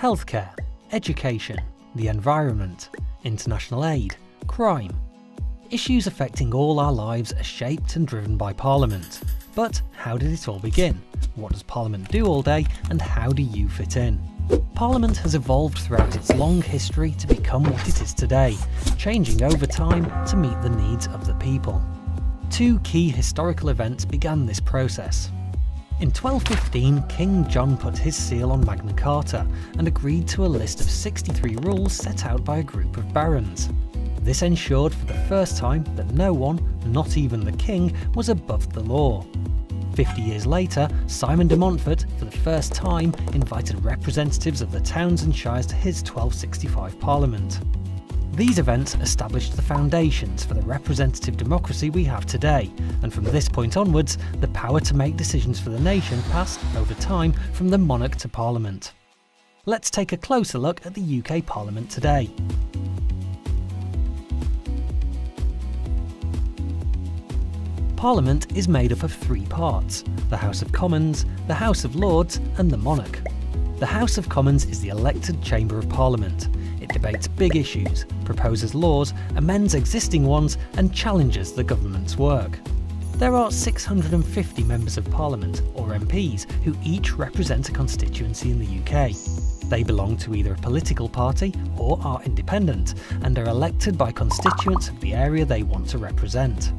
healthcare, education, the environment, international aid, crime. Issues affecting all our lives are shaped and driven by Parliament. But how did it all begin? What does Parliament do all day, and how do you fit in? Parliament has evolved throughout its long history to become what it is today, changing over time to meet the needs of the people. Two key historical events began this process. In 1215, King John put his seal on Magna Carta and agreed to a list of 63 rules set out by a group of barons. This ensured for the first time that no one, not even the king, was above the law. 50 years later, Simon de Montfort, for the first time, invited representatives of the towns and shires to his 1265 Parliament. These events established the foundations for the representative democracy we have today, and from this point onwards, the power to make decisions for the nation passed, over time, from the monarch to Parliament. Let's take a closer look at the UK Parliament today. Parliament is made up of three parts: the House of Commons, the House of Lords and the Monarch. The House of Commons is the elected chamber of Parliament. It debates big issues, proposes laws, amends existing ones and challenges the government's work. There are 650 members of Parliament, or MPs, who each represent a constituency in the UK. They belong to either a political party or are independent, and are elected by constituents of the area they want to represent.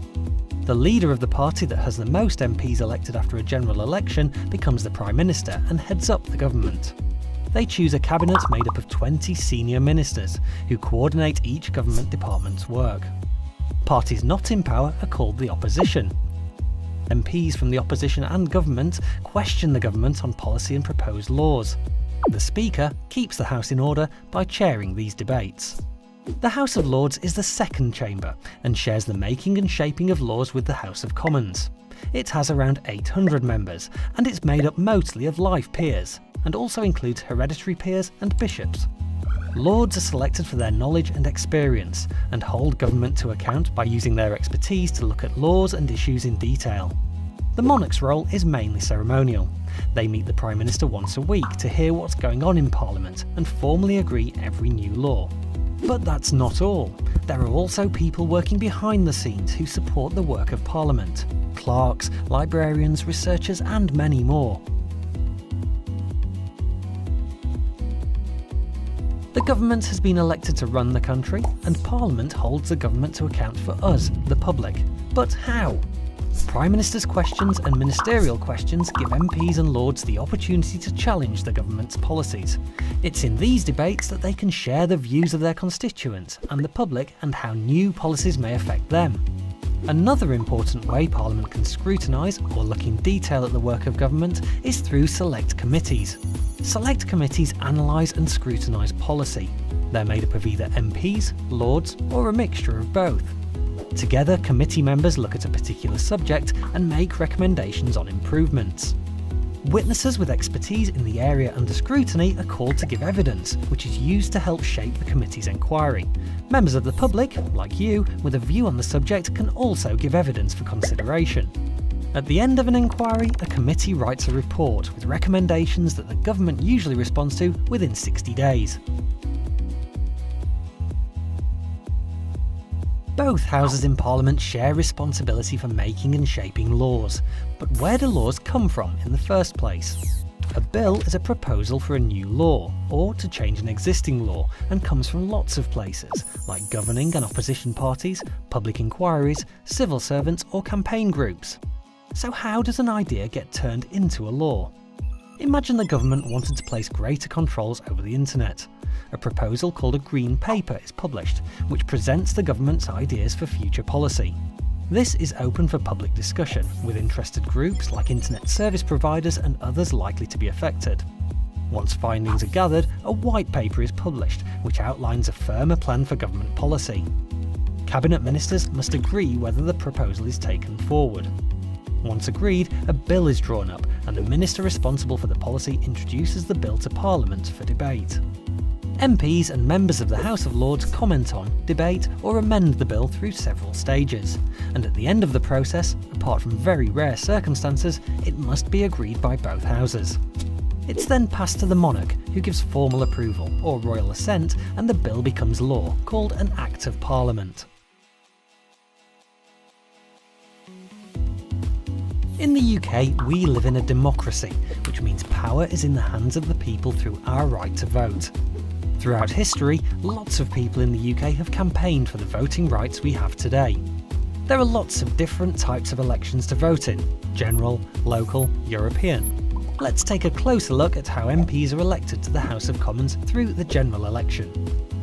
The leader of the party that has the most MPs elected after a general election becomes the Prime Minister and heads up the government. They choose a cabinet made up of 20 senior ministers, who coordinate each government department's work. Parties not in power are called the opposition. MPs from the opposition and government question the government on policy and proposed laws. The Speaker keeps the House in order by chairing these debates. The House of Lords is the second chamber and shares the making and shaping of laws with the House of Commons. It has around 800 members, and it's made up mostly of life peers, and also includes hereditary peers and bishops. Lords are selected for their knowledge and experience, and hold government to account by using their expertise to look at laws and issues in detail. The monarch's role is mainly ceremonial. They meet the Prime Minister once a week to hear what's going on in Parliament and formally agree every new law. But that's not all. There are also people working behind the scenes who support the work of Parliament: clerks, librarians, researchers and many more. The government has been elected to run the country, and Parliament holds the government to account for us, the public. But how? Prime Minister's questions and ministerial questions give MPs and Lords the opportunity to challenge the government's policies. It's in these debates that they can share the views of their constituents and the public, and how new policies may affect them. Another important way Parliament can scrutinise or look in detail at the work of government is through select committees. Select committees analyse and scrutinise policy. They're made up of either MPs, Lords or a mixture of both. Together, committee members look at a particular subject and make recommendations on improvements. Witnesses with expertise in the area under scrutiny are called to give evidence, which is used to help shape the committee's inquiry. Members of the public, like you, with a view on the subject can also give evidence for consideration. At the end of an inquiry, a committee writes a report with recommendations that the government usually responds to within 60 days. Both houses in Parliament share responsibility for making and shaping laws. But where do laws come from in the first place? A bill is a proposal for a new law, or to change an existing law, and comes from lots of places, like governing and opposition parties, public inquiries, civil servants or campaign groups. So how does an idea get turned into a law? Imagine the government wanted to place greater controls over the internet. A proposal called a Green Paper is published, which presents the government's ideas for future policy. This is open for public discussion, with interested groups like internet service providers and others likely to be affected. Once findings are gathered, a white paper is published, which outlines a firmer plan for government policy. Cabinet ministers must agree whether the proposal is taken forward. Once agreed, a bill is drawn up, and the minister responsible for the policy introduces the bill to Parliament for debate. MPs and members of the House of Lords comment on, debate or amend the bill through several stages, and at the end of the process, apart from very rare circumstances, it must be agreed by both houses. It's then passed to the monarch, who gives formal approval, or royal assent, and the bill becomes law, called an Act of Parliament. In the UK, we live in a democracy, which means power is in the hands of the people through our right to vote. Throughout history, lots of people in the UK have campaigned for the voting rights we have today. There are lots of different types of elections to vote in: general, local, European. Let's take a closer look at how MPs are elected to the House of Commons through the general election.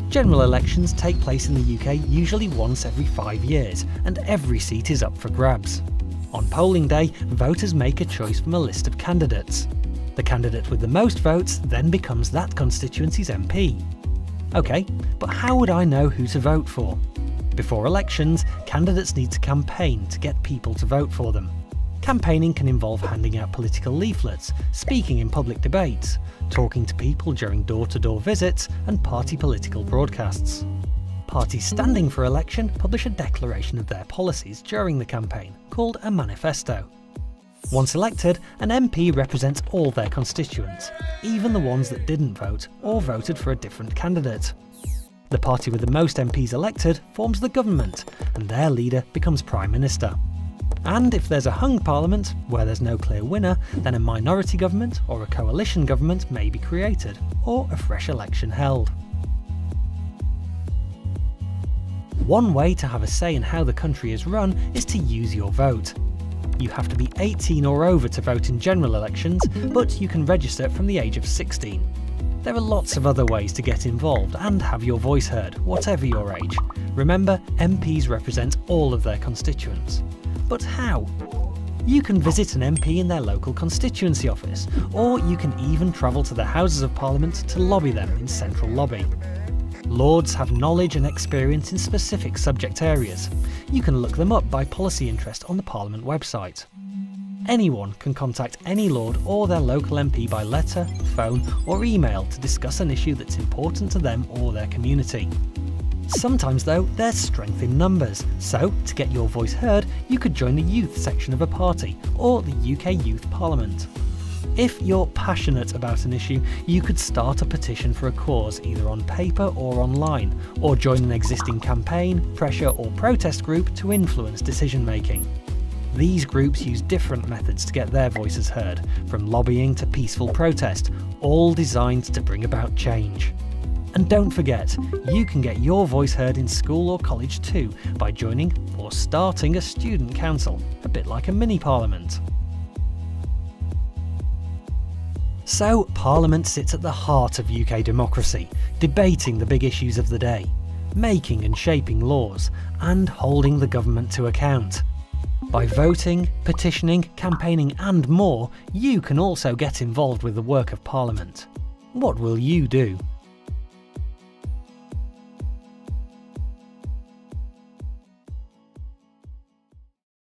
General elections take place in the UK usually once every 5 years, and every seat is up for grabs. On polling day, voters make a choice from a list of candidates. The candidate with the most votes then becomes that constituency's MP. OK, but how would I know who to vote for? Before elections, candidates need to campaign to get people to vote for them. Campaigning can involve handing out political leaflets, speaking in public debates, talking to people during door-to-door visits, and party political broadcasts. Parties standing for election publish a declaration of their policies during the campaign, called a manifesto. Once elected, an MP represents all their constituents, even the ones that didn't vote or voted for a different candidate. The party with the most MPs elected forms the government, and their leader becomes Prime Minister. And if there's a hung parliament, where there's no clear winner, then a minority government or a coalition government may be created, or a fresh election held. One way to have a say in how the country is run is to use your vote. You have to be 18 or over to vote in general elections, but you can register from the age of 16. There are lots of other ways to get involved and have your voice heard, whatever your age. Remember, MPs represent all of their constituents. But how? You can visit an MP in their local constituency office, or you can even travel to the Houses of Parliament to lobby them in Central Lobby. Lords have knowledge and experience in specific subject areas. You can look them up by policy interest on the Parliament website. Anyone can contact any Lord or their local MP by letter, phone or email to discuss an issue that's important to them or their community. Sometimes though, there's strength in numbers, so to get your voice heard, you could join the youth section of a party or the UK Youth Parliament. If you're passionate about an issue, you could start a petition for a cause either on paper or online, or join an existing campaign, pressure or protest group to influence decision making. These groups use different methods to get their voices heard, from lobbying to peaceful protest, all designed to bring about change. And don't forget, you can get your voice heard in school or college too by joining or starting a student council, a bit like a mini parliament. So, Parliament sits at the heart of UK democracy, debating the big issues of the day, making and shaping laws, and holding the government to account. By voting, petitioning, campaigning and more, you can also get involved with the work of Parliament. What will you do?